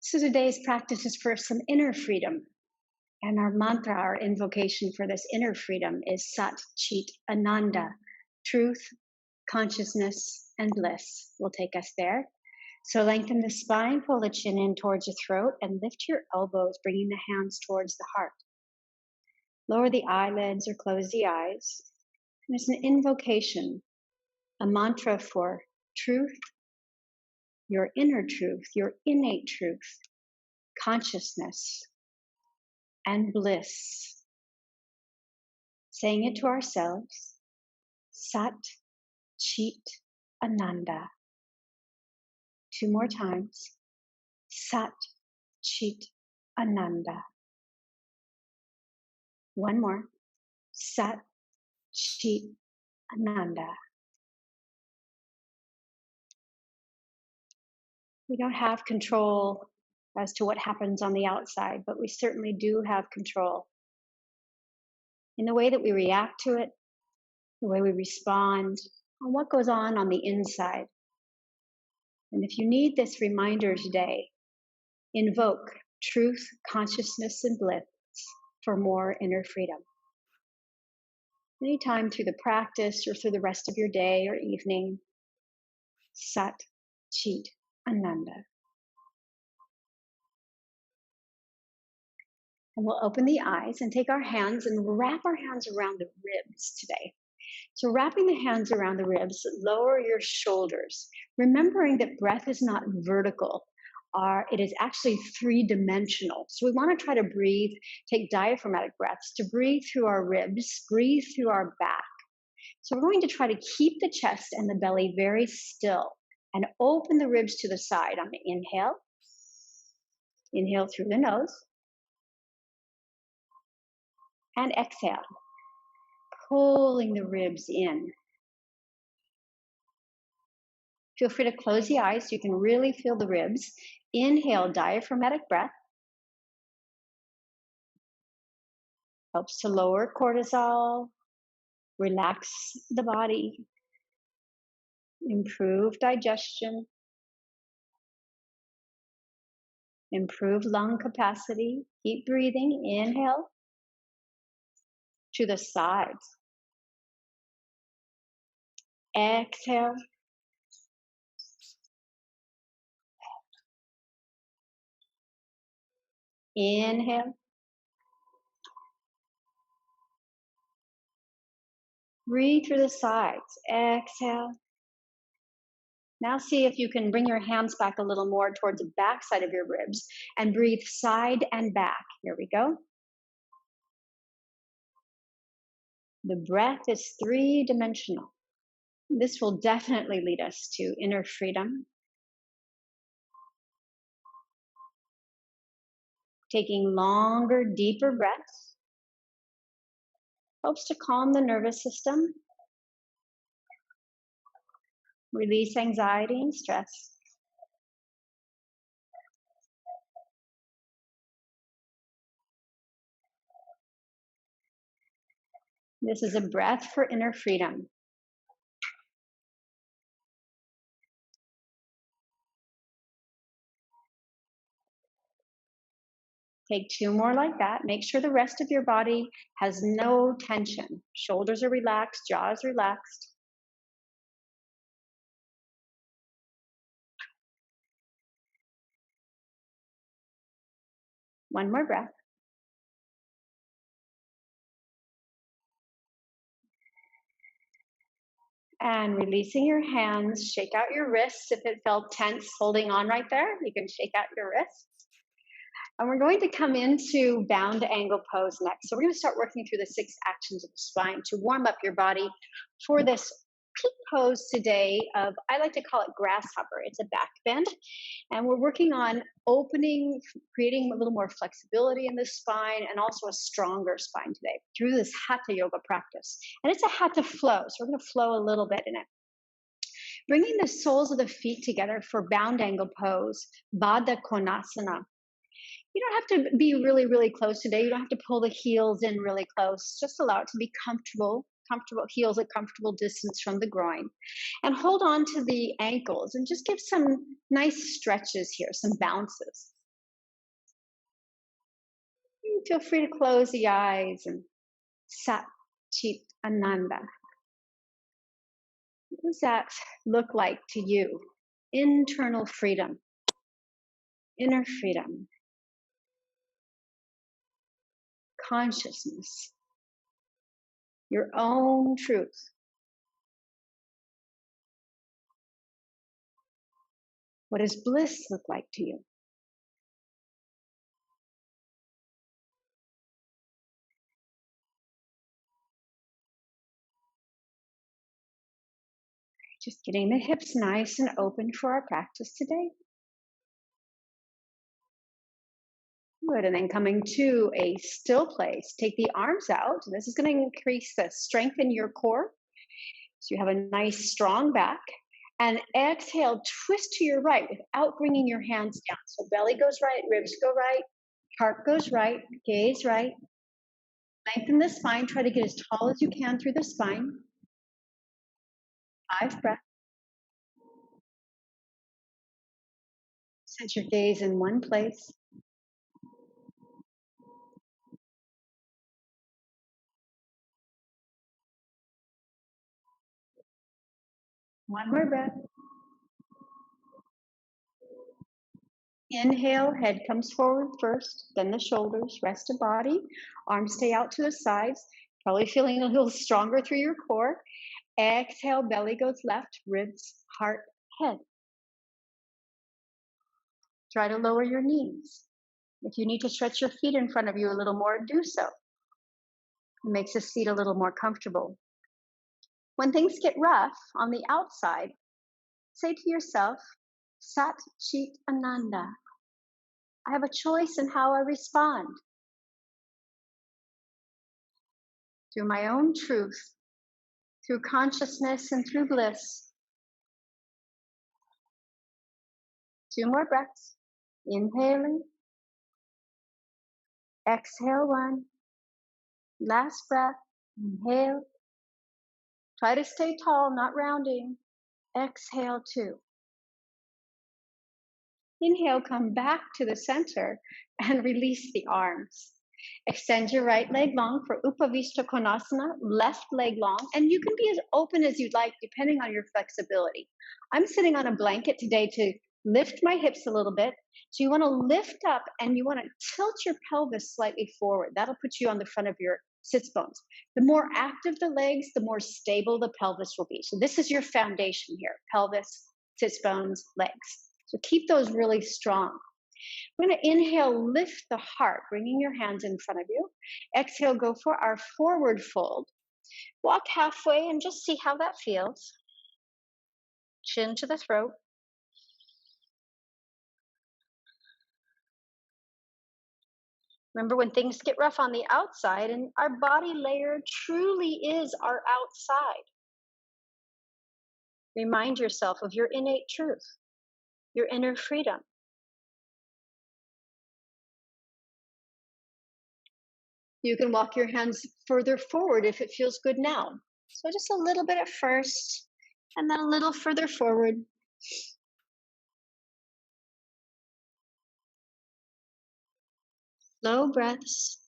So today's practice is for some inner freedom. And our mantra, our invocation for this inner freedom is Sat Cit Ananda. Truth, consciousness, and bliss will take us there. So lengthen the spine, pull the chin in towards your throat, and lift your elbows, bringing the hands towards the heart. Lower the eyelids or close the eyes. And it's an invocation, a mantra for truth, your inner truth, your innate truth, consciousness, and bliss. Saying it to ourselves, Sat Cit Ananda. 2 more times, Sat Cit Ananda. 1 more, Sat Cit Ananda. We don't have control as to what happens on the outside, but we certainly do have control in the way that we react to it, the way we respond, and what goes on the inside. And if you need this reminder today, invoke truth, consciousness, and bliss for more inner freedom. Anytime through the practice or through the rest of your day or evening, Sat Cit Ananda. And we'll open the eyes and take our hands and wrap our hands around the ribs today. So wrapping the hands around the ribs, lower your shoulders, remembering that breath is not vertical. It is actually 3-dimensional. So we want to try to breathe, take diaphragmatic breaths to breathe through our ribs, breathe through our back. So we're going to try to keep the chest and the belly very still and open the ribs to the side on the inhale. Inhale through the nose. And exhale, pulling the ribs in. Feel free to close the eyes so you can really feel the ribs. Inhale, diaphragmatic breath. Helps to lower cortisol, relax the body, improve digestion, improve lung capacity. Keep breathing. Inhale to the sides. Exhale. Inhale. Breathe through the sides. Exhale. Now see if you can bring your hands back a little more towards the back side of your ribs and breathe side and back. Here we go. The breath is 3-dimensional. This will definitely lead us to inner freedom. Taking longer, deeper breaths helps to calm the nervous system, release anxiety and stress. This is a breath for inner freedom. Take 2 more like that. Make sure the rest of your body has no tension. Shoulders are relaxed, jaw is relaxed. One more breath. And releasing your hands, shake out your wrists. If it felt tense holding on right there, you can shake out your wrists. And we're going to come into bound angle pose next. So we're going to start working through the 6 actions of the spine to warm up your body for this peak pose today of, I like to call it grasshopper. It's a back bend. And we're working on opening, creating a little more flexibility in the spine and also a stronger spine today through this Hatha yoga practice. And it's a Hatha flow, so we're going to flow a little bit in it. Bringing the soles of the feet together for bound angle pose, Baddha Konasana. You don't have to be really, really close today. You don't have to pull the heels in really close. Just allow it to be comfortable, heels a comfortable distance from the groin. And hold on to the ankles and just give some nice stretches here, some bounces. Feel free to close the eyes and Sat Cit Ananda. What does that look like to you? Internal freedom, inner freedom, consciousness, your own truth. What does bliss look like to you? Just getting the hips nice and open for our practice today. Good, and then coming to a still place. Take the arms out. This is going to increase the strength in your core. So you have a nice strong back. And exhale, twist to your right without bringing your hands down. So belly goes right, ribs go right, heart goes right, gaze right. Lengthen the spine. Try to get as tall as you can through the spine. 5 breaths. Set your gaze in one place. One more breath. Inhale, head comes forward first, then the shoulders, rest of body. Arms stay out to the sides. Probably feeling a little stronger through your core. Exhale, belly goes left, ribs, heart, head. Try to lower your knees. If you need to stretch your feet in front of you a little more, do so. It makes the seat a little more comfortable. When things get rough on the outside, say to yourself, Sat Cit Ananda. I have a choice in how I respond. Through my own truth, through consciousness and through bliss. 2 more breaths. Inhaling. Exhale 1. Last breath. Inhale. Try to stay tall, not rounding. Exhale 2. Inhale, come back to the center and release the arms. Extend your right leg long for Upavishta Konasana, left leg long, and you can be as open as you'd like depending on your flexibility. I'm sitting on a blanket today to lift my hips a little bit. So you want to lift up and you want to tilt your pelvis slightly forward. That'll put you on the front of your sits bones. The more active the legs, the more stable the pelvis will be. So this is your foundation here, pelvis, sits bones, legs. So keep those really strong. We're going to inhale, lift the heart, bringing your hands in front of you. Exhale, go for our forward fold. Walk halfway and just see how that feels. Chin to the throat. Remember, when things get rough on the outside, and our body layer truly is our outside. Remind yourself of your innate truth, your inner freedom. You can walk your hands further forward if it feels good now. So just a little bit at first, and then a little further forward. Slow breaths.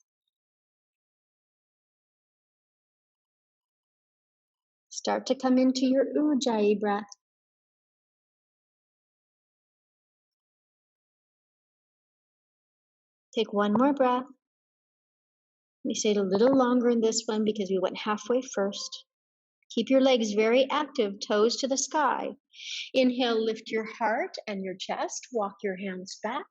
Start to come into your Ujjayi breath. Take one more breath. We stayed a little longer in this one because we went halfway first. Keep your legs very active, toes to the sky. Inhale, lift your heart and your chest. Walk your hands back.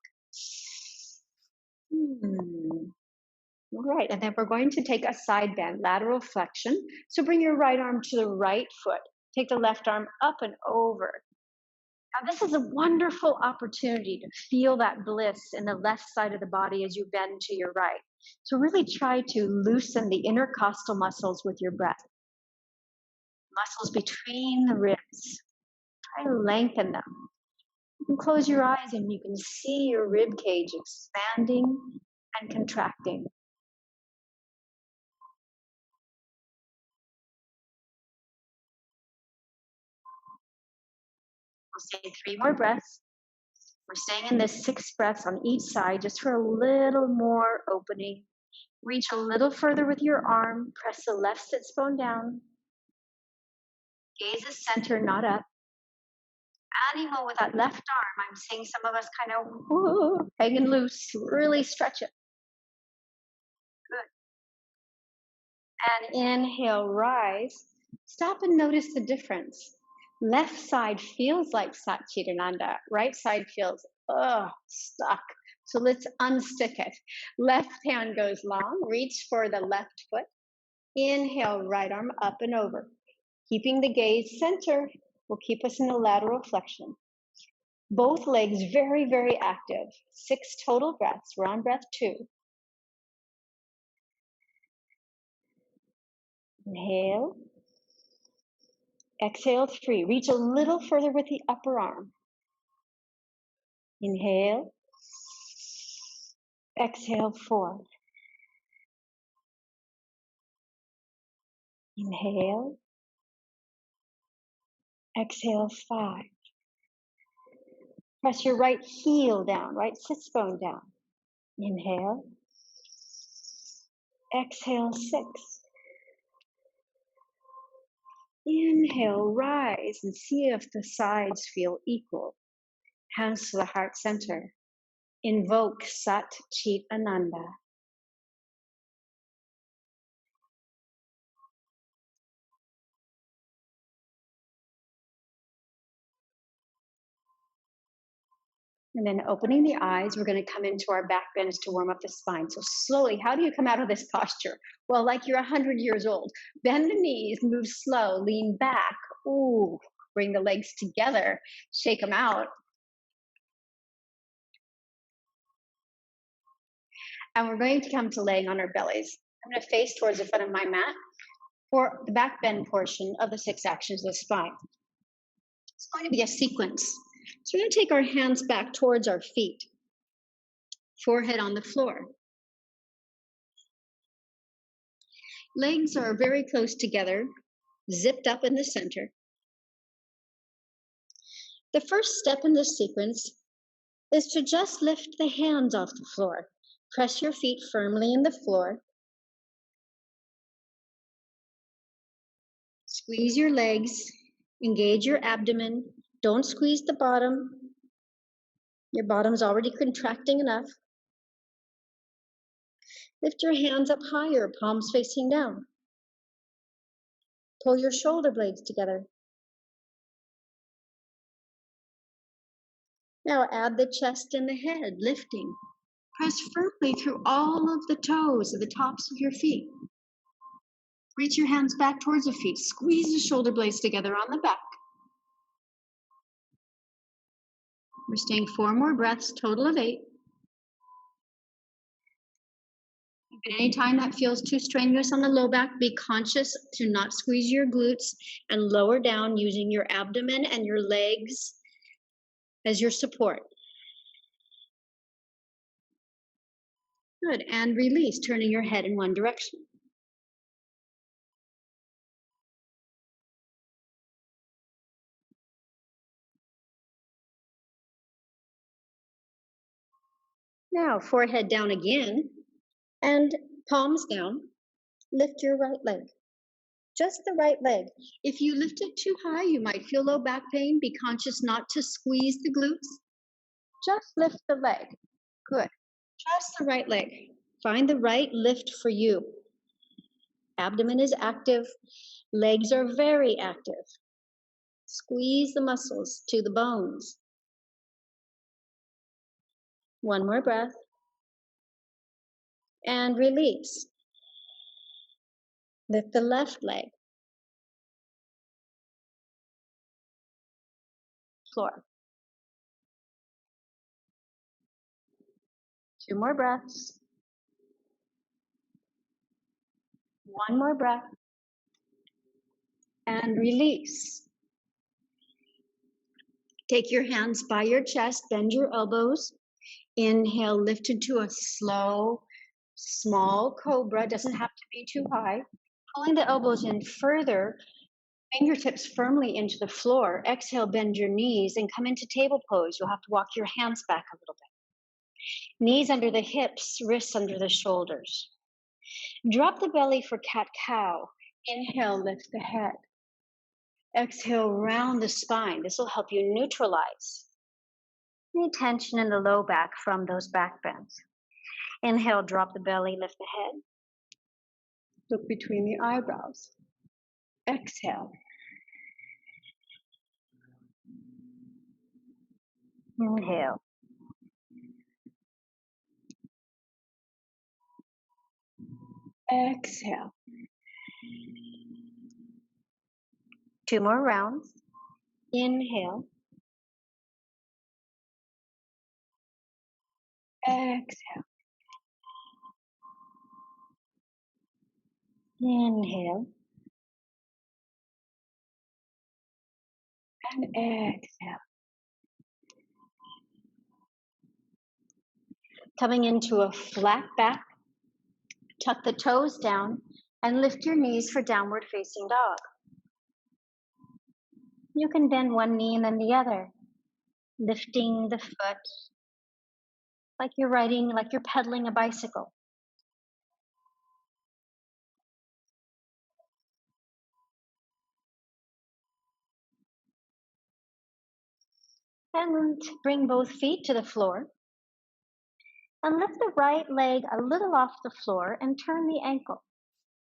All right, and then we're going to take a side bend, lateral flexion. So bring your right arm to the right foot. Take the left arm up and over. Now, this is a wonderful opportunity to feel that bliss in the left side of the body as you bend to your right. So really try to loosen the intercostal muscles with your breath. Muscles between the ribs. Try to lengthen them. You can close your eyes and you can see your rib cage expanding and contracting. We'll say 3 more breaths. We're staying in this 6 breaths on each side just for a little more opening Reach a little further with your arm. Press the left sits bone down. Gaze is center, not up. And even with that left arm, I'm seeing some of us kind of hanging loose. Really stretch it. Good. And inhale, rise. Stop and notice the difference. Left side feels like Sat Cit Ananda. Right side feels, stuck. So let's unstick it. Left hand goes long. Reach for the left foot. Inhale, right arm up and over. Keeping the gaze center will keep us in a lateral flexion. Both legs very, very active. 6 total breaths. We're on breath 2. Inhale. Exhale 3. Reach a little further with the upper arm. Inhale. Exhale 4. Inhale. Exhale 5. Press your right heel down, right sits bone down. Inhale. Exhale 6. Inhale, rise and see if the sides feel equal. Hands to the heart center. Invoke Sat Cit Ananda. And then opening the eyes, we're going to come into our back bends to warm up the spine. So slowly, how do you come out of this posture? Well, like you're 100 years old. Bend the knees, move slow, lean back. Ooh, bring the legs together, shake them out. And we're going to come to laying on our bellies. I'm going to face towards the front of my mat for the back bend portion of the 6 actions of the spine. It's going to be a sequence. So we're going to take our hands back towards our feet, forehead on the floor. Legs are very close together, zipped up in the center. The first step in this sequence is to just lift the hands off the floor. Press your feet firmly in the floor. Squeeze your legs, engage your abdomen. Don't squeeze the bottom. Your bottom's already contracting enough. Lift your hands up higher, palms facing down. Pull your shoulder blades together. Now add the chest and the head, lifting. Press firmly through all of the toes of the tops of your feet. Reach your hands back towards the feet. Squeeze the shoulder blades together on the back. We're staying 4 more breaths, total of 8. At any time that feels too strenuous on the low back, be conscious to not squeeze your glutes and lower down using your abdomen and your legs as your support. Good, and release, turning your head in one direction. Now, forehead down again, and palms down. Lift your right leg, just the right leg. If you lift it too high, you might feel low back pain. Be conscious not to squeeze the glutes. Just lift the leg. Good. Just the right leg. Find the right lift for you. Abdomen is active. Legs are very active. Squeeze the muscles to the bones. One more breath. And release. Lift the left leg. Floor. 2 more breaths. 1 more breath. And release. Take your hands by your chest, bend your elbows. Inhale, lift into a slow, small cobra. Doesn't have to be too high. Pulling the elbows in further, fingertips firmly into the floor. Exhale, bend your knees and come into table pose. You'll have to walk your hands back a little bit. Knees under the hips, wrists under the shoulders. Drop the belly for cat-cow. Inhale, lift the head. Exhale, round the spine. This will help you neutralize any tension in the low back from those back bends. Inhale, drop the belly, lift the head. Look between the eyebrows. Exhale. Inhale. Exhale. 2 more rounds. Inhale. Exhale. Inhale. And exhale. Coming into a flat back. Tuck the toes down and lift your knees for downward facing dog. You can bend one knee and then the other, lifting the foot like you're pedaling a bicycle. And bring both feet to the floor. And lift the right leg a little off the floor and turn the ankle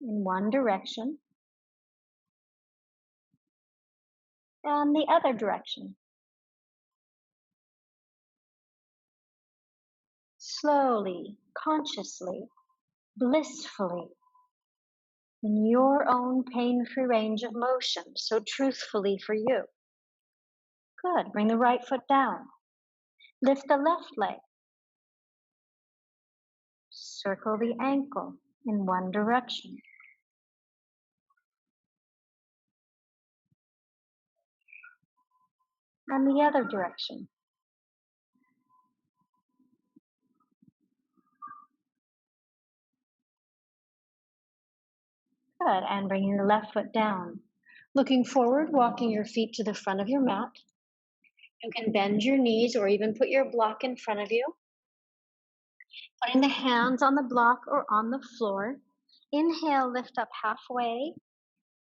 in one direction and the other direction. Slowly, consciously, blissfully, in your own pain-free range of motion, so truthfully for you. Good. Bring the right foot down. Lift the left leg. Circle the ankle in one direction. And the other direction. Good. And bringing the left foot down. Looking forward, walking your feet to the front of your mat. You can bend your knees or even put your block in front of you. Putting the hands on the block or on the floor. Inhale, lift up halfway.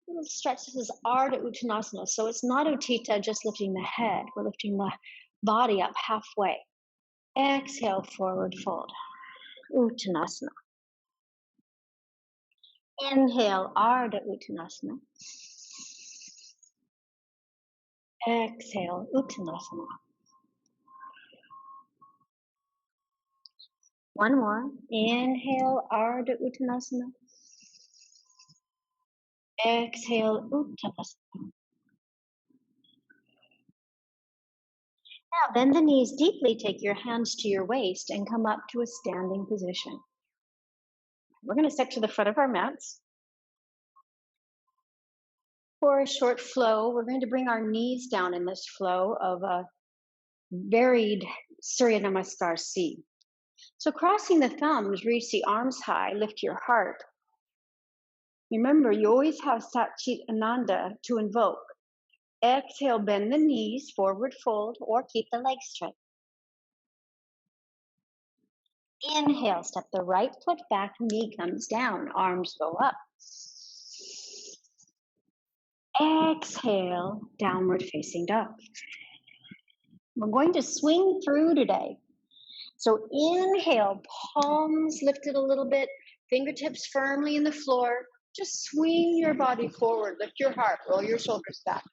Little stretch. This is Ardha Uttanasana. So it's not Utthita, just lifting the head. We're lifting the body up halfway. Exhale, forward fold. Uttanasana. Inhale, Ardha Uttanasana. Exhale, Uttanasana. One more. Inhale, Ardha Uttanasana. Exhale, Uttanasana. Now bend the knees deeply, take your hands to your waist and come up to a standing position. We're going to step to the front of our mats. For a short flow, we're going to bring our knees down in this flow of a varied Surya Namaskar C. So crossing the thumbs, reach the arms high, lift your heart. Remember, you always have Sat Cit Ananda to invoke. Exhale, bend the knees, forward fold, or keep the legs straight. Inhale, step the right foot back, knee comes down, arms go up. Exhale, downward facing dog. We're going to swing through today. So inhale, palms lifted a little bit, fingertips firmly in the floor. Just swing your body forward, lift your heart, roll your shoulders back.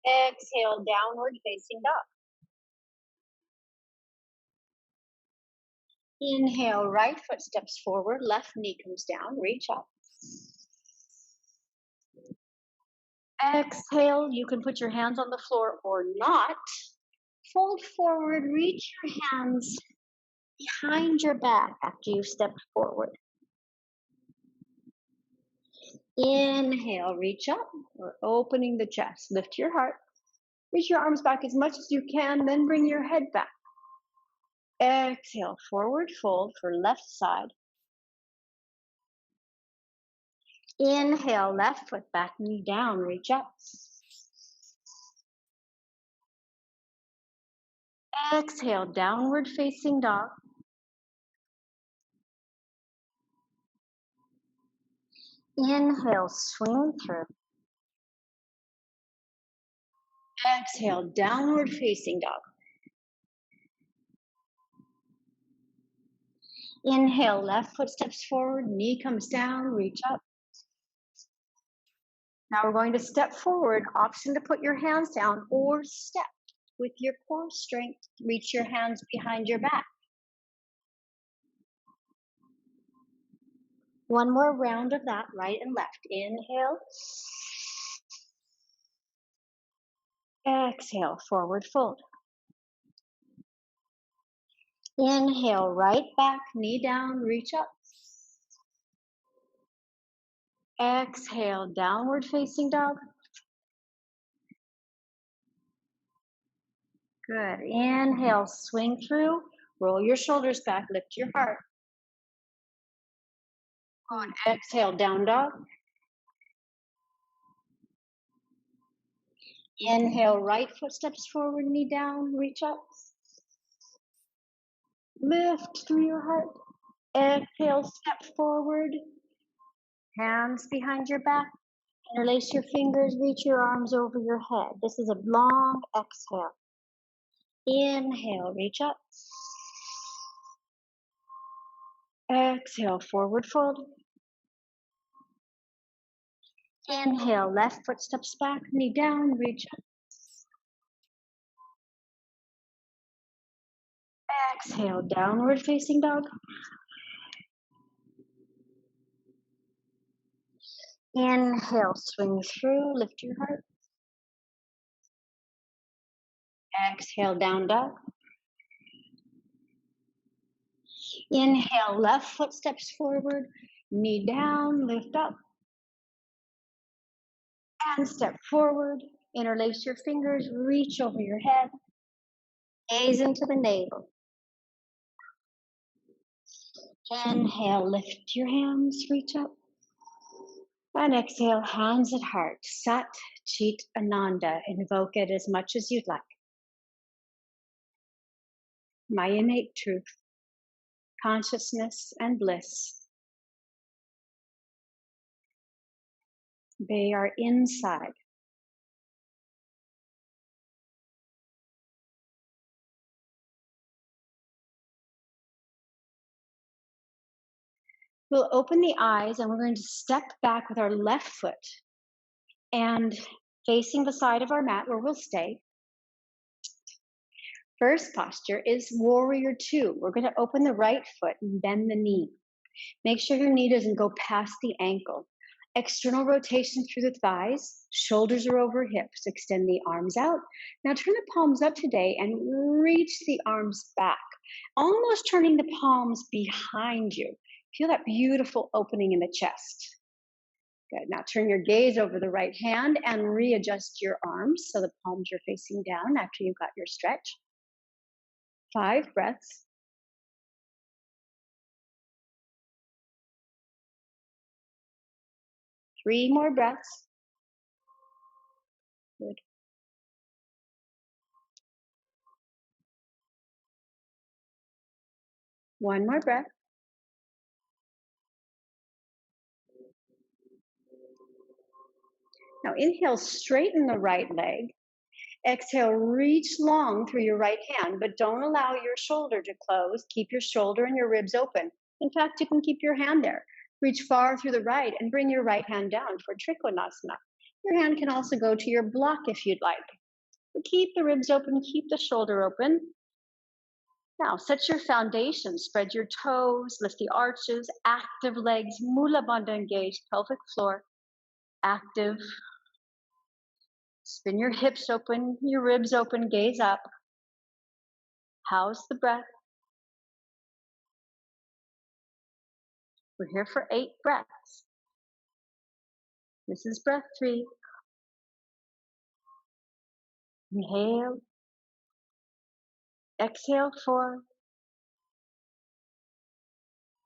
Exhale, downward facing dog. Inhale, right foot steps forward, left knee comes down, reach up. Exhale, you can put your hands on the floor or not. Fold forward, reach your hands behind your back after you've stepped forward. Inhale, reach up. We're opening the chest. Lift your heart. Reach your arms back as much as you can, then bring your head back. Exhale, forward fold for left side. Inhale, left foot back, knee down, reach up. Exhale, downward facing dog. Inhale, swing through. Exhale, downward facing dog. Inhale, left foot steps forward, knee comes down, reach up. Now we're going to step forward, option to put your hands down or step with your core strength. Reach your hands behind your back. One more round of that, right and left. Inhale. Exhale, forward fold. Inhale, right back, knee down, reach up. Exhale, downward facing dog. Good. Inhale, swing through, roll your shoulders back, lift your heart. Good. Exhale, down dog. Inhale, right foot steps forward, knee down, reach up. Lift through your heart. Exhale, step forward. Hands behind your back. Interlace your fingers, reach your arms over your head. This is a long exhale. Inhale, reach up. Exhale, forward fold. Inhale, left foot steps back, knee down, reach up. Exhale, downward facing dog. Inhale, swing through, lift your heart. Exhale, down dog. Inhale, left foot steps forward, knee down, lift up. And step forward, interlace your fingers, reach over your head, gaze into the navel. Inhale, lift your hands, reach up. And exhale, hands at heart. Sat Cit Ananda. Invoke it as much as you'd like. My innate truth, consciousness, and bliss. They are inside. We'll open the eyes and we're going to step back with our left foot and facing the side of our mat where we'll stay. First posture is warrior two. We're going to open the right foot and bend the knee. Make sure your knee doesn't go past the ankle. External rotation through the thighs, shoulders are over hips. Extend the arms out. Now turn the palms up today and reach the arms back, almost turning the palms behind you. Feel that beautiful opening in the chest. Good. Now turn your gaze over the right hand and readjust your arms so the palms are facing down after you've got your stretch. 5 breaths. Three more breaths. Good. One more breath. Now inhale, straighten the right leg. Exhale, reach long through your right hand, but don't allow your shoulder to close. Keep your shoulder and your ribs open. In fact, you can keep your hand there. Reach far through the right and bring your right hand down for Trikonasana. Your hand can also go to your block if you'd like. But keep the ribs open, keep the shoulder open. Now, set your foundation, spread your toes, lift the arches, active legs, Mula Bandha engaged, pelvic floor, active. Spin your hips open, your ribs open, gaze up. House the breath. We're here for 8 breaths. This is breath 3. Inhale. Exhale 4.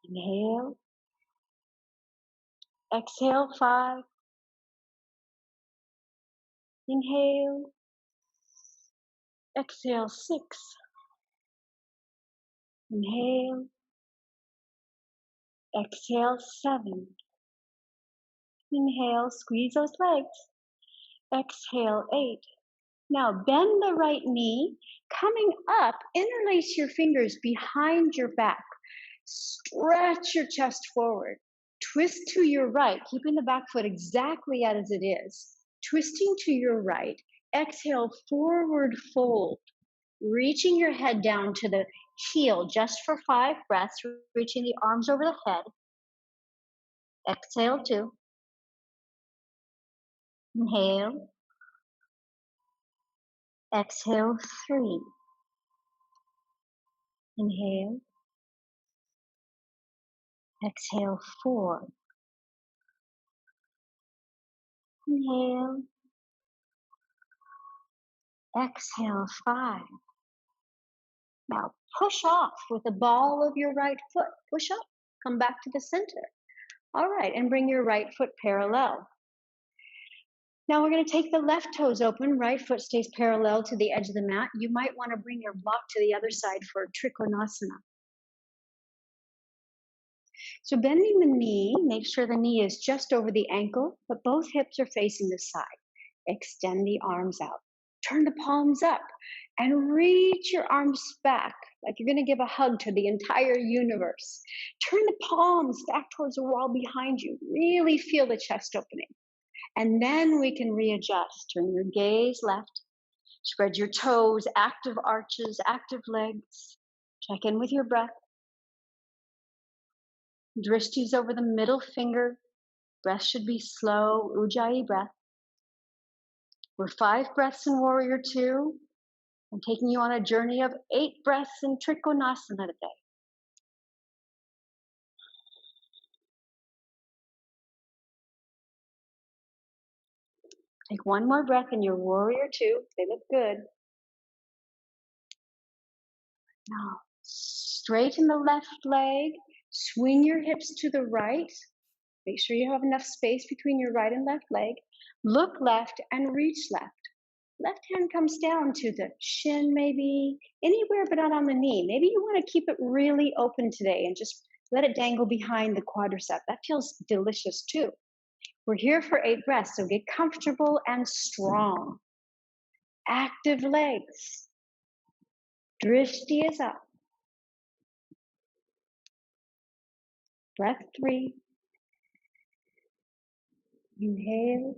Inhale. Exhale 5. Inhale. Exhale 6. Inhale. Exhale 7. Inhale, squeeze those legs. Exhale, 8. Now bend the right knee. Coming up, interlace your fingers behind your back. Stretch your chest forward. Twist to your right, keeping the back foot exactly as it is. Twisting to your right. Exhale, forward fold. Reaching your head down to the heel just for 5 breaths, reaching the arms over the head. Exhale, 2. Inhale. Exhale, 3. Inhale. Exhale, 4. Inhale. Exhale, 5. Now push off with the ball of your right foot. Push up. Come back to the center. All right, and bring your right foot parallel. Now we're going to take the left toes open. Right foot stays parallel to the edge of the mat. You might want to bring your block to the other side for Trikonasana. So bending the knee, make sure the knee is just over the ankle, but both hips are facing the side. Extend the arms out. Turn the palms up and reach your arms back like you're going to give a hug to the entire universe. Turn the palms back towards the wall behind you. Really feel the chest opening. And then we can readjust. Turn your gaze left. Spread your toes, active arches, active legs. Check in with your breath. Drishtis over the middle finger. Breath should be slow, Ujjayi breath. We're 5 breaths in Warrior 2. I'm taking you on a journey of 8 breaths in Trikonasana today. Take one more breath in your Warrior 2. They look good. Now, straighten the left leg. Swing your hips to the right. Make sure you have enough space between your right and left leg. Look left and reach left. Left hand comes down to the shin, maybe anywhere but not on the knee. Maybe you want to keep it really open today and just let it dangle behind the quadricep. That feels delicious too. We're here for 8 breaths, so get comfortable and strong. Active legs. Drishti is up. Breath 3. Inhale.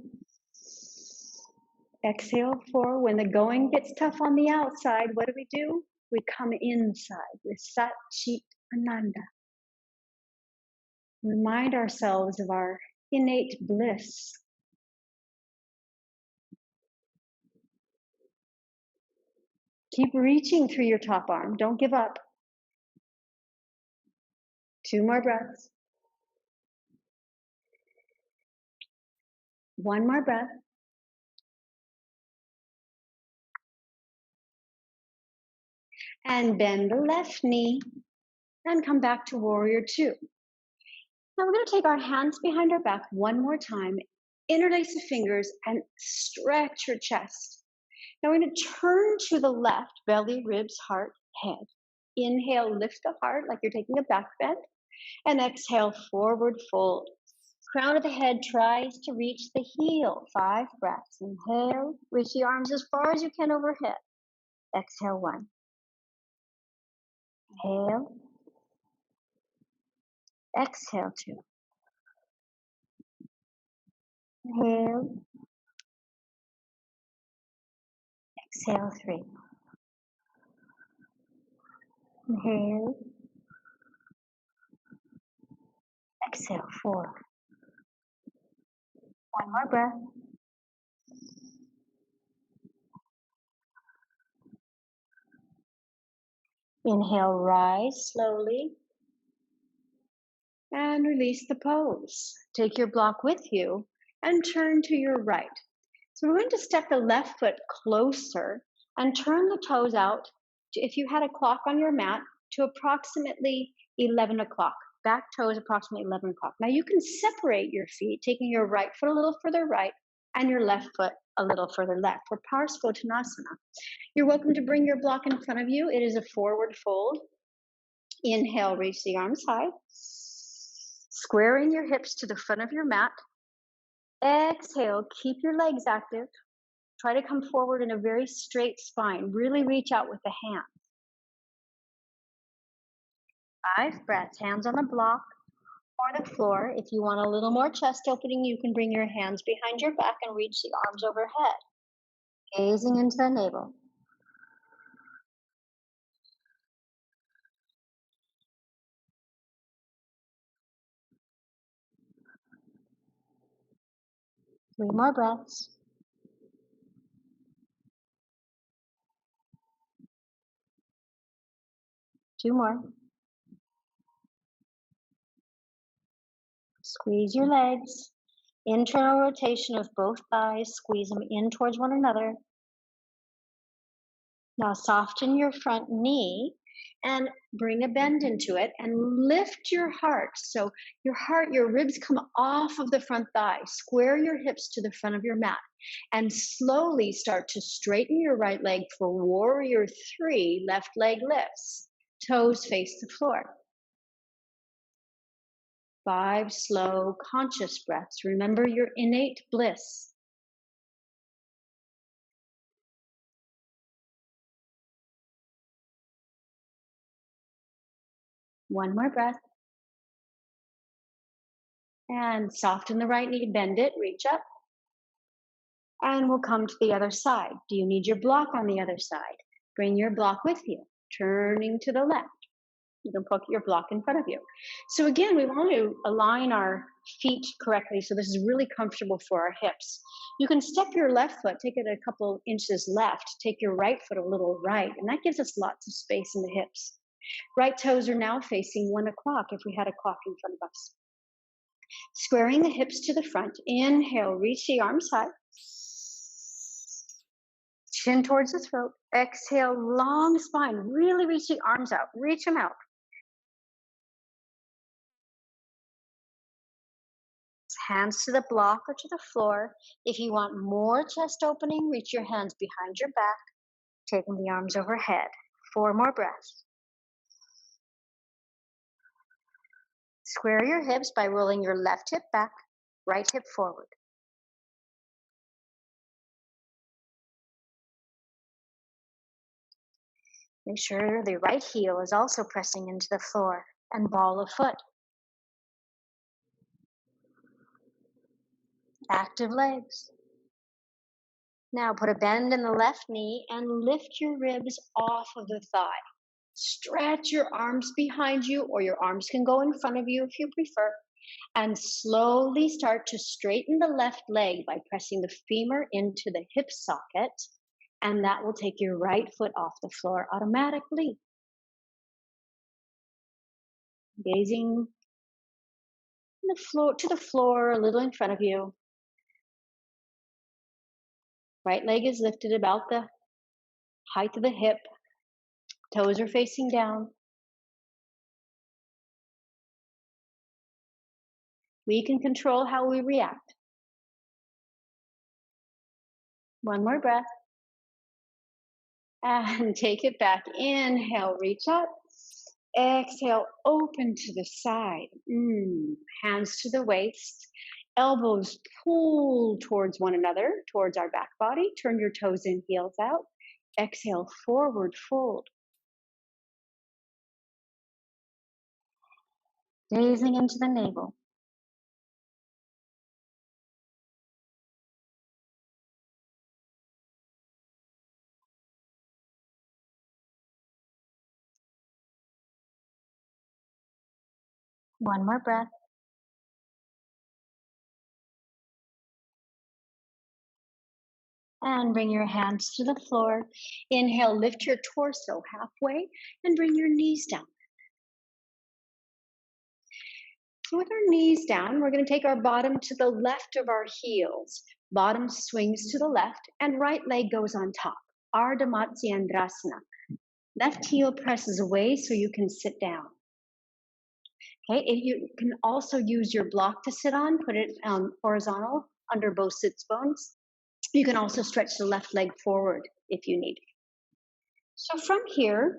Exhale 4. When the going gets tough on the outside, what do? We come inside with Sat Cit Ananda. Remind ourselves of our innate bliss. Keep reaching through your top arm. Don't give up. 2 more breaths. 1 more breath. And bend the left knee and come back to Warrior 2. Now we're going to take our hands behind our back one more time. Interlace the fingers and stretch your chest. Now we're going to turn to the left, belly, ribs, heart, head. Inhale, lift the heart like you're taking a back bend. And exhale, forward fold. Crown of the head tries to reach the heel. 5 breaths. Inhale, reach the arms as far as you can overhead. Exhale, 1. Inhale. Exhale, 2. Inhale. Exhale, 3. Inhale. Exhale, 4. 1 more breath. Inhale, rise slowly. And release the pose. Take your block with you and turn to your right. So we're going to step the left foot closer and turn the toes out, to, if you had a clock on your mat, to approximately 11 o'clock. Back toes approximately 11 o'clock. Now you can separate your feet, taking your right foot a little further right and your left foot a little further left for Parsvottanasana. You're welcome to bring your block in front of you. It is a forward fold. Inhale, reach the arms high. Squaring your hips to the front of your mat. Exhale, keep your legs active. Try to come forward in a very straight spine. Really reach out with the hands. 5 breaths, hands on the block or the floor. If you want a little more chest opening, you can bring your hands behind your back and reach the arms overhead. Gazing into the navel. Three more breaths. Two more. Squeeze your legs. Internal rotation of both thighs. Squeeze them in towards one another. Now soften your front knee and bring a bend into it and lift your heart. So your ribs come off of the front thigh. Square your hips to the front of your mat and slowly start to straighten your right leg for warrior 3. Left leg lifts. Toes face the floor. 5 slow, conscious breaths. Remember your innate bliss. One more breath. And soften the right knee, bend it, reach up. And we'll come to the other side. Do you need your block on the other side? Bring your block with you, turning to the left. You can put your block in front of you. So again, we want to align our feet correctly so this is really comfortable for our hips. You can step your left foot, take it a couple inches left, take your right foot a little right, and that gives us lots of space in the hips. Right toes are now facing 1 o'clock if we had a clock in front of us. Squaring the hips to the front. Inhale, reach the arms high. Chin towards the throat. Exhale, long spine. Really reach the arms out. Reach them out. Hands to the block or to the floor. If you want more chest opening, reach your hands behind your back, taking the arms overhead. 4 more breaths. Square your hips by rolling your left hip back, right hip forward. Make sure the right heel is also pressing into the floor and ball of foot. Active legs. Now put a bend in the left knee and lift your ribs off of the thigh. Stretch your arms behind you, or your arms can go in front of you if you prefer. And slowly start to straighten the left leg by pressing the femur into the hip socket. And that will take your right foot off the floor automatically. Gazing to the floor, a little in front of you. Right leg is lifted about the height of the hip. Toes are facing down. We can control how we react. One more breath. And take it back. Inhale, reach up. Exhale, open to the side. Hands to the waist. Elbows pull towards one another, towards our back body. Turn your toes in, heels out. Exhale, forward fold. Gazing into the navel. One more breath. And bring your hands to the floor. Inhale, lift your torso halfway and bring your knees down. With our knees down, we're going to take our bottom to the left of our heels. Bottom swings to the left and right leg goes on top. Ardha Matsyendrasana. Left heel presses away so you can sit down. Okay, if you can also use your block to sit on, put it horizontal under both sits bones. You can also stretch the left leg forward if you need. So from here,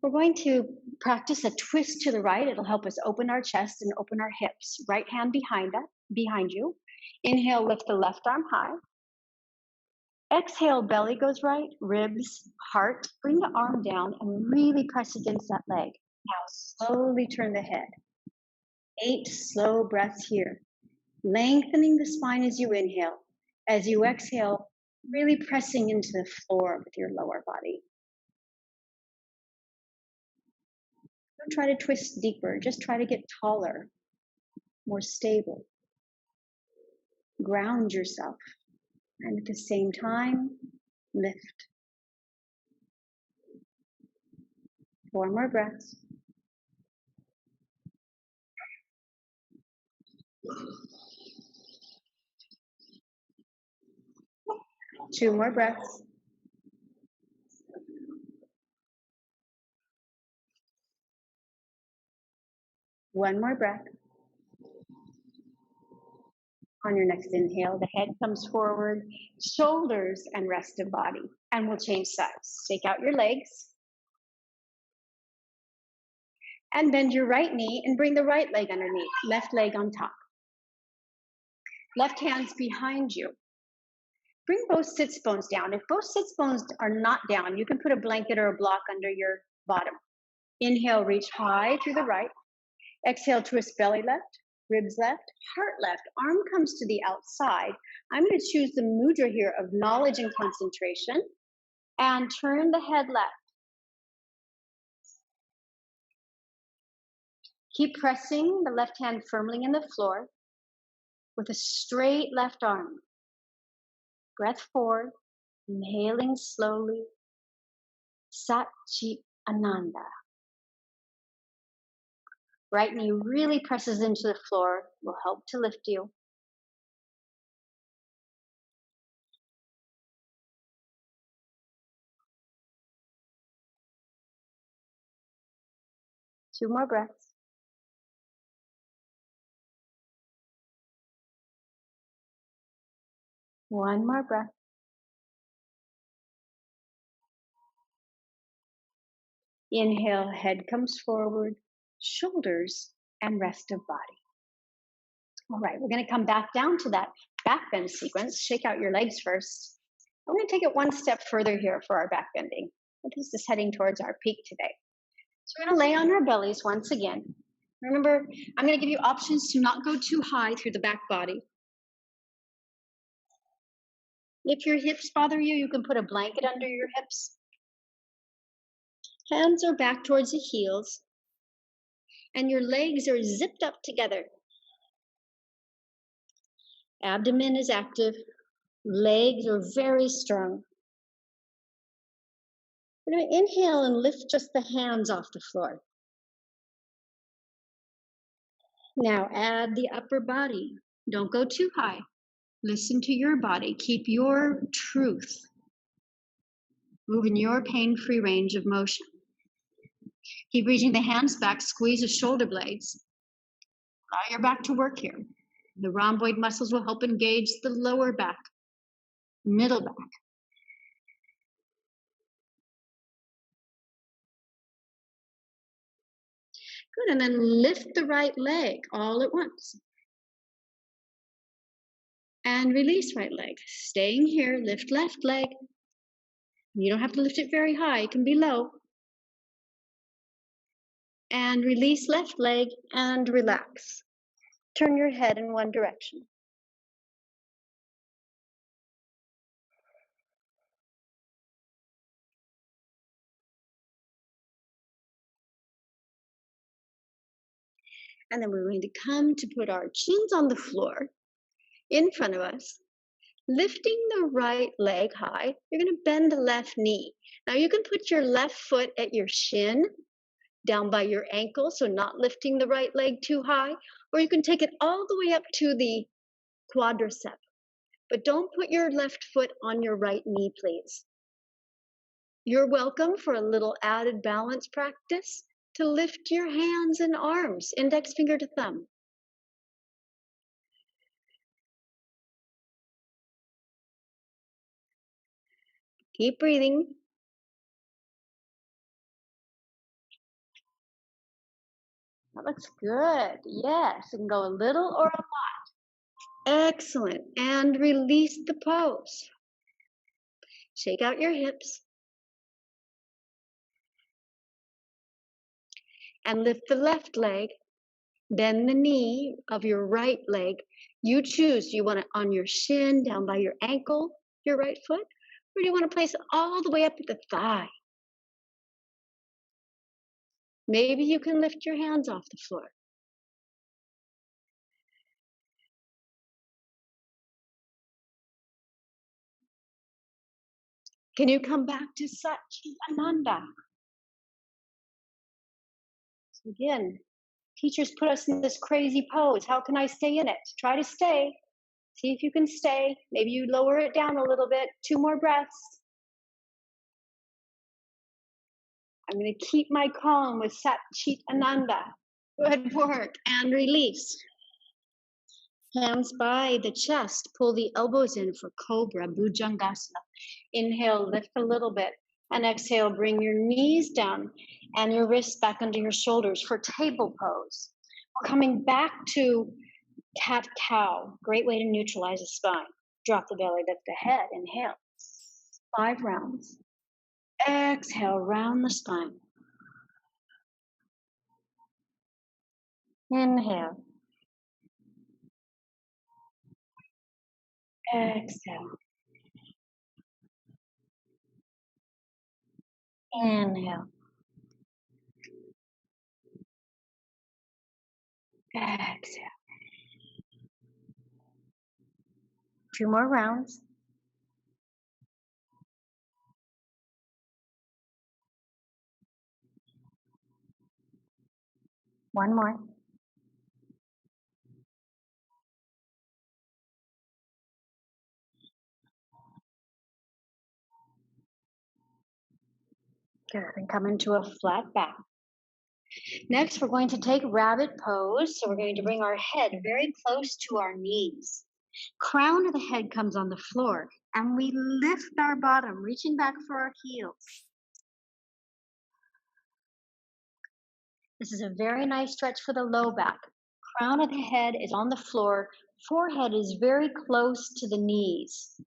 we're going to practice a twist to the right. It'll help us open our chest and open our hips. Right hand behind you. Inhale, lift the left arm high. Exhale, belly goes right, ribs, heart. Bring the arm down and really press against that leg. Now slowly turn the head. 8 slow breaths here. Lengthening the spine as you inhale. As you exhale, really pressing into the floor with your lower body. Don't try to twist deeper, just try to get taller, more stable. Ground yourself, and at the same time, lift. 4 more breaths. Two more breaths. One more breath. On your next inhale, the head comes forward, shoulders and rest of body. And we'll change sides. Shake out your legs. And bend your right knee and bring the right leg underneath, left leg on top. Left hand's behind you. Bring both sits bones down. If both sits bones are not down, you can put a blanket or a block under your bottom. Inhale, reach high through the right. Exhale, twist belly left, ribs left, heart left. Arm comes to the outside. I'm going to choose the mudra here of knowledge and concentration and turn the head left. Keep pressing the left hand firmly in the floor with a straight left arm. Breath forward, inhaling slowly. Sat Cit Ananda. Right knee really presses into the floor, will help to lift you. Two more breaths. One more breath. Inhale, head comes forward, shoulders, and rest of body. All right, we're going to come back down to that back bend sequence. Shake out your legs first. I'm going to take it one step further here for our back bending. This is heading towards our peak today. So we're going to lay on our bellies once again. Remember, I'm going to give you options to not go too high through the back body. If your hips bother you, you can put a blanket under your hips. Hands are back towards the heels, and your legs are zipped up together. Abdomen is active, legs are very strong. We're going to inhale and lift just the hands off the floor. Now add the upper body. Don't go too high. Listen to your body. Keep your truth. Move in your pain-free range of motion. Keep reaching the hands back, squeeze the shoulder blades. Allow your back to work here. The rhomboid muscles will help engage the lower back, middle back. Good, and then lift the right leg all at once. And release right leg. Staying here, lift left leg. You don't have to lift it very high, it can be low. And release left leg and relax. Turn your head in one direction. And then we're going to come to put our chins on the floor in front of us. Lifting the right leg high, you're going to bend the left knee. Now you can put your left foot at your shin, down by your ankle, so not lifting the right leg too high, or you can take it all the way up to the quadricep. But don't put your left foot on your right knee, please. You're welcome for a little added balance practice to lift your hands and arms, index finger to thumb. Keep breathing. That looks good. Yes, you can go a little or a lot. Excellent. And release the pose. Shake out your hips. And lift the left leg. Bend the knee of your right leg. You choose. Do you want it on your shin, down by your ankle, your right foot? Or do you want to place it all the way up at the thigh? Maybe you can lift your hands off the floor. Can you come back to Sat Cit Ananda? So again, teachers put us in this crazy pose. How can I stay in it? Try to stay. See if you can stay. Maybe you lower it down a little bit. 2 more breaths. I'm going to keep my calm with Sat Cit Ananda. Good work. And release. Hands by the chest. Pull the elbows in for Cobra, Bhujangasana. Inhale, lift a little bit. And exhale, bring your knees down and your wrists back under your shoulders for table pose. We're coming back to cat-cow. Great way to neutralize the spine. Drop the belly, lift the head. Inhale. 5 rounds. Exhale, round the spine. Inhale. Exhale. Inhale. Exhale. 2 more rounds. One more. Good. And come into a flat back. Next, we're going to take rabbit pose. So we're going to bring our head very close to our knees. Crown of the head comes on the floor, and we lift our bottom, reaching back for our heels. This is a very nice stretch for the low back. Crown of the head is on the floor. Forehead is very close to the knees.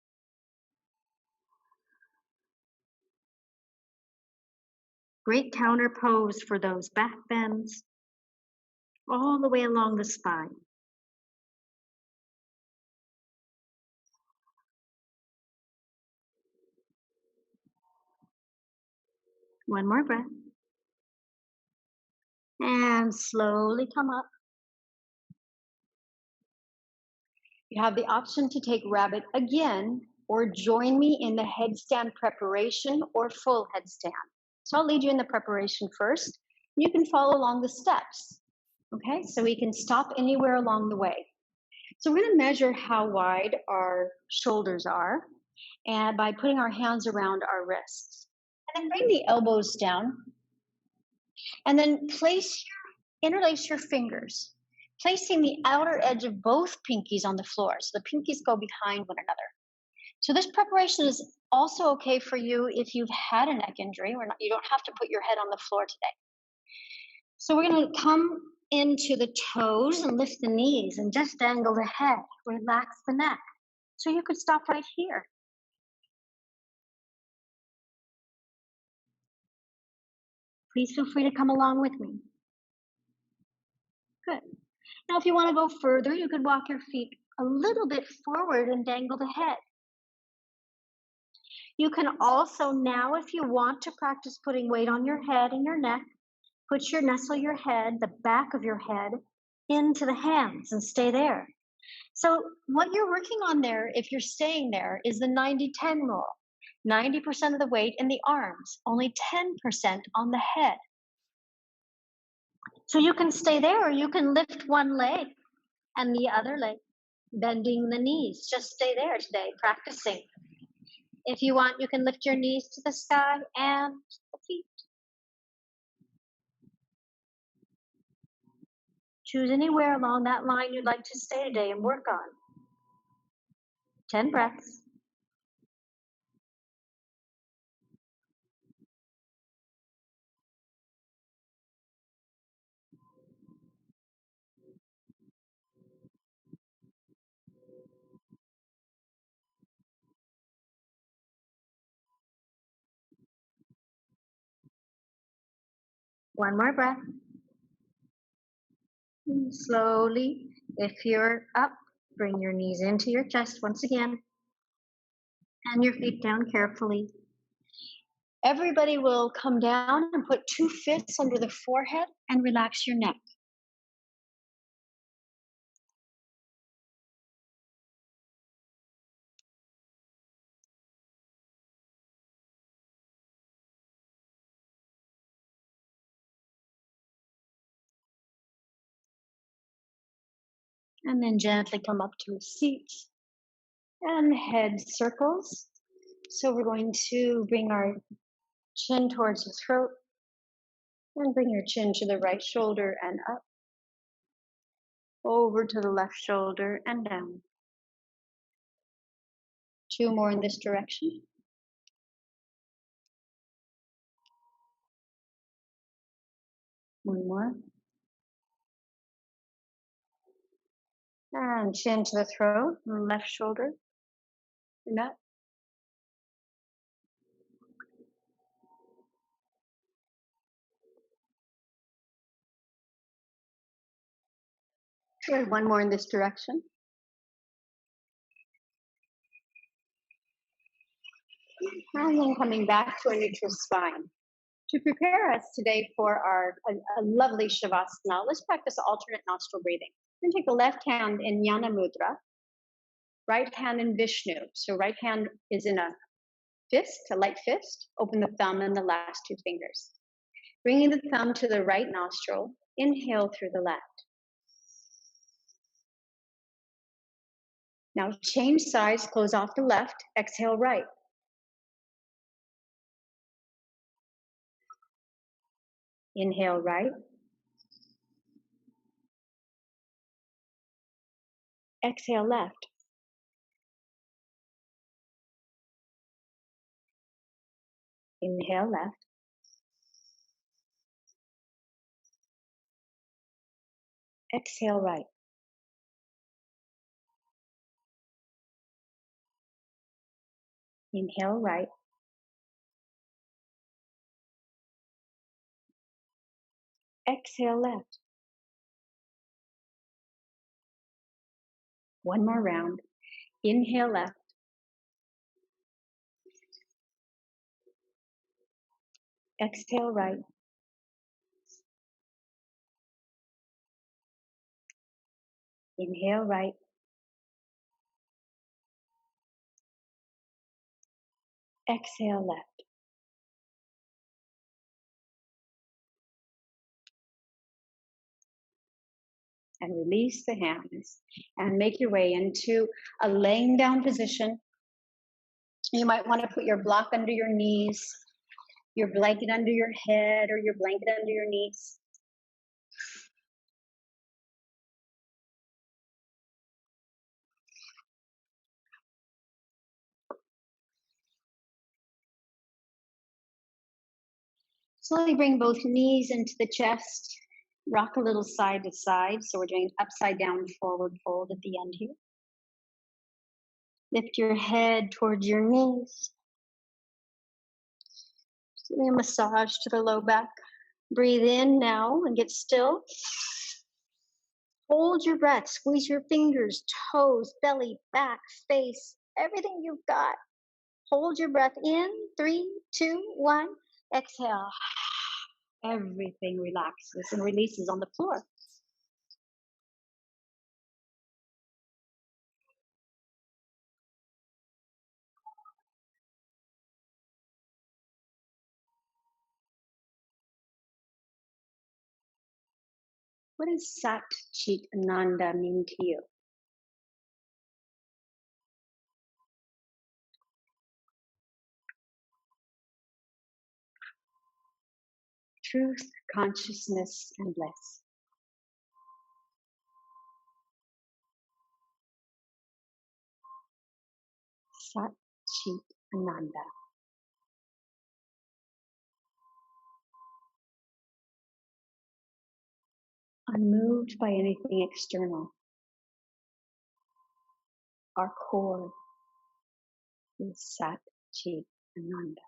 Great counter pose for those back bends all the way along the spine. One more breath. And slowly come up. You have the option to take rabbit again or join me in the headstand preparation or full headstand. So I'll lead you in the preparation first. You can follow along the steps. Okay, so we can stop anywhere along the way. So we're going to measure how wide our shoulders are and by putting our hands around our wrists. And then bring the elbows down. And then interlace your fingers, placing the outer edge of both pinkies on the floor. So the pinkies go behind one another. So this preparation is also okay for you if you've had a neck injury. You don't have to put your head on the floor today. So we're going to come into the toes and lift the knees and just angle the head, relax the neck. So you could stop right here. Please feel free to come along with me. Good. Now, if you want to go further, you could walk your feet a little bit forward and dangle the head. You can also now, if you want to practice putting weight on your head and your neck, nestle your head, the back of your head, into the hands and stay there. So what you're working on there, if you're staying there, is the 90-10 rule. 90% of the weight in the arms, only 10% on the head. So you can stay there, or you can lift one leg and the other leg, bending the knees. Just stay there today, practicing. If you want, you can lift your knees to the sky and the feet. Choose anywhere along that line you'd like to stay today and work on. 10 breaths. One more breath. And slowly, if you're up, bring your knees into your chest once again, and your feet down carefully. Everybody will come down and put 2 fists under the forehead and relax your neck. And then gently come up to a seat and head circles. So we're going to bring our chin towards the throat and bring your chin to the right shoulder and up, over to the left shoulder and down. 2 more in this direction. One more. And chin to the throat, left shoulder and up. Good. One more in this direction. And then coming back to a neutral spine. To prepare us today for a lovely Shavasana, let's practice alternate nostril breathing. We're going to take the left hand in Jnana Mudra, right hand in Vishnu. So right hand is in a fist, a light fist. Open the thumb and the last 2 fingers. Bringing the thumb to the right nostril, inhale through the left. Now change sides, close off the left, exhale right. Inhale right. Exhale left. Inhale left. Exhale right. Inhale right. Exhale left. One more round. Inhale left. Exhale right. Inhale right. Exhale left. And release the hands and make your way into a laying down position. You might want to put your block under your knees, your blanket under your head, or your blanket under your knees. Slowly bring both knees into the chest. Rock a little side to side. So we're doing upside down forward fold at the end here. Lift your head towards your knees. Doing a massage to the low back. Breathe in now and get still. Hold your breath. Squeeze your fingers, toes, belly, back, face, everything you've got. Hold your breath in. 3, 2, 1. Exhale. Everything relaxes and releases on the floor. What does Sat Cit Ananda mean to you? Truth, consciousness, and bliss. Sat Cit Ananda. Unmoved by anything external. Our core is Sat Cit Ananda.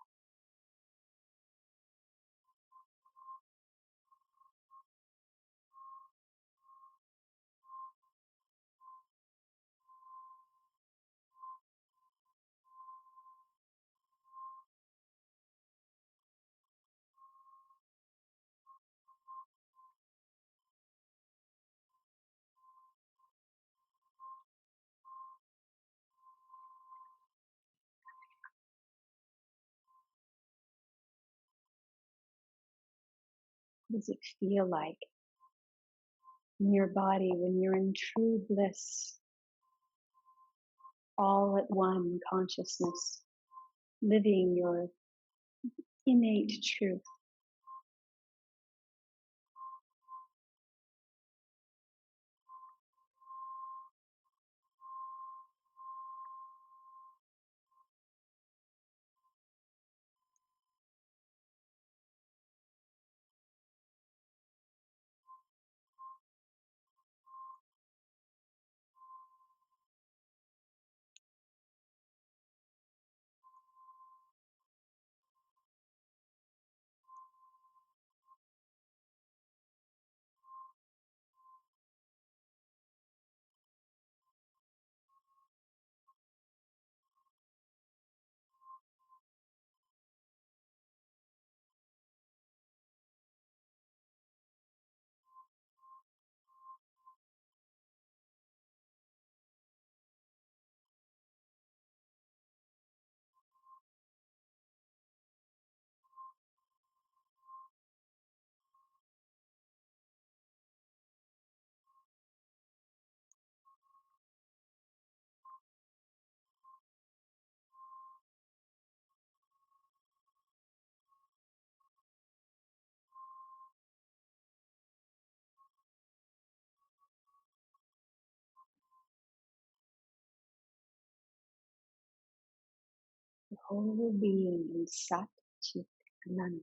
What does it feel like in your body when you're in true bliss, all at one consciousness, living your innate truth? The whole being in Sat Cit Ananda.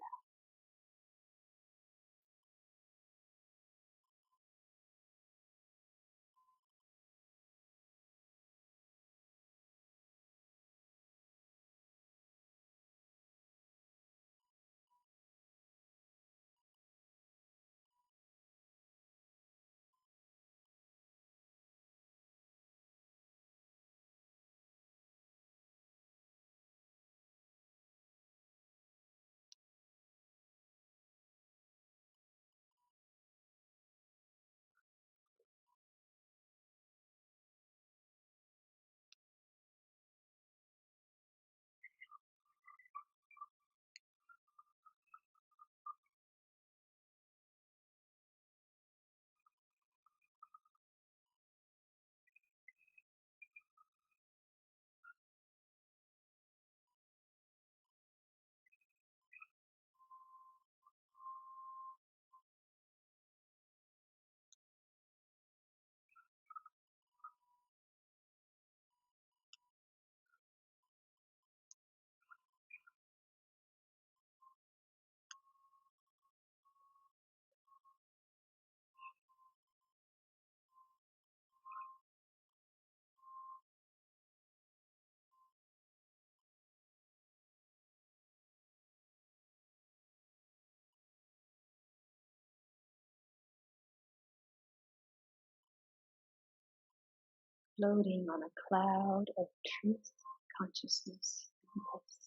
Floating on a cloud of truth, consciousness, and bliss.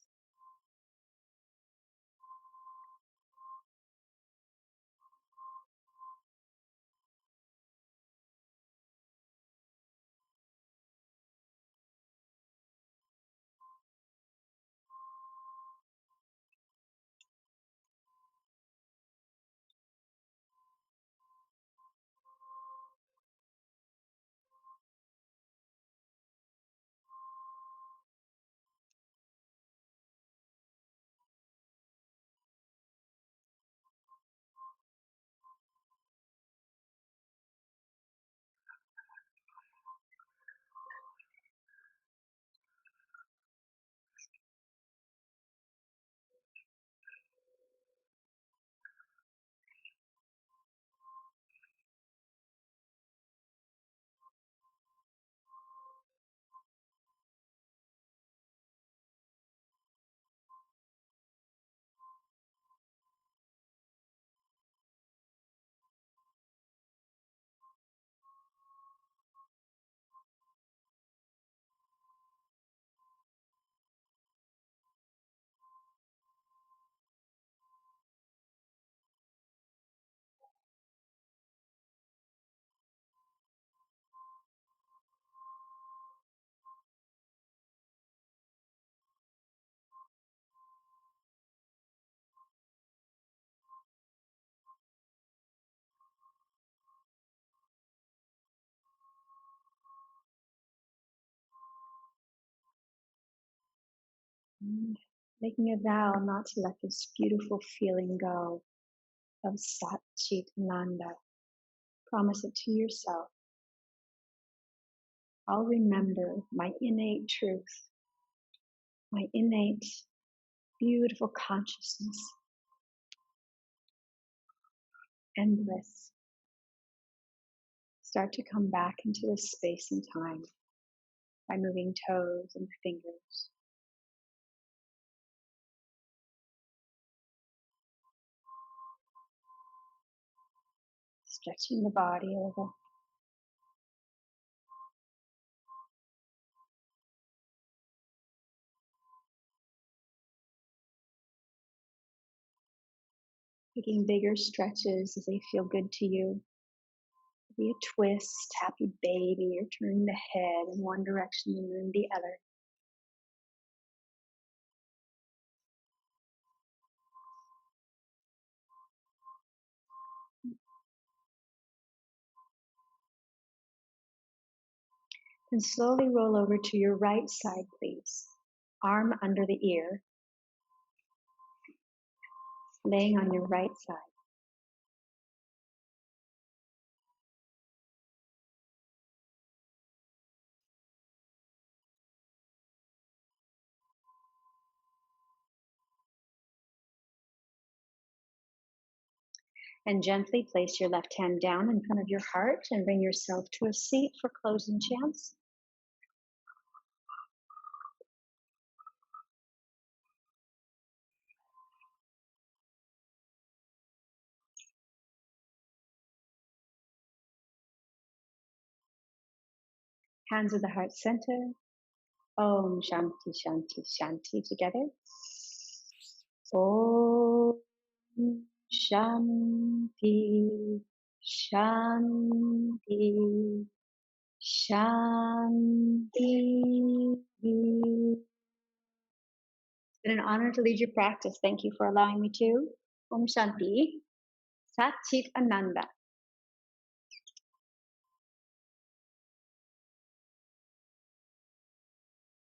And making a vow not to let this beautiful feeling go of Sat Cit Ananda. Promise it to yourself. I'll remember my innate truth, my innate beautiful consciousness and bliss. Start to come back into this space and time by moving toes and fingers. Stretching the body a little. Taking bigger stretches as they feel good to you. Maybe a twist, happy baby, or turning the head in one direction and then the other. Then slowly roll over to your right side, please. Arm under the ear, laying on your right side. And gently place your left hand down in front of your heart and bring yourself to a seat for closing chants. Hands at the heart center. Om Shanti Shanti Shanti together. Om Shanti Shanti Shanti. It's been an honor to lead your practice. Thank you for allowing me to. Om Shanti. Sat Cit Ananda.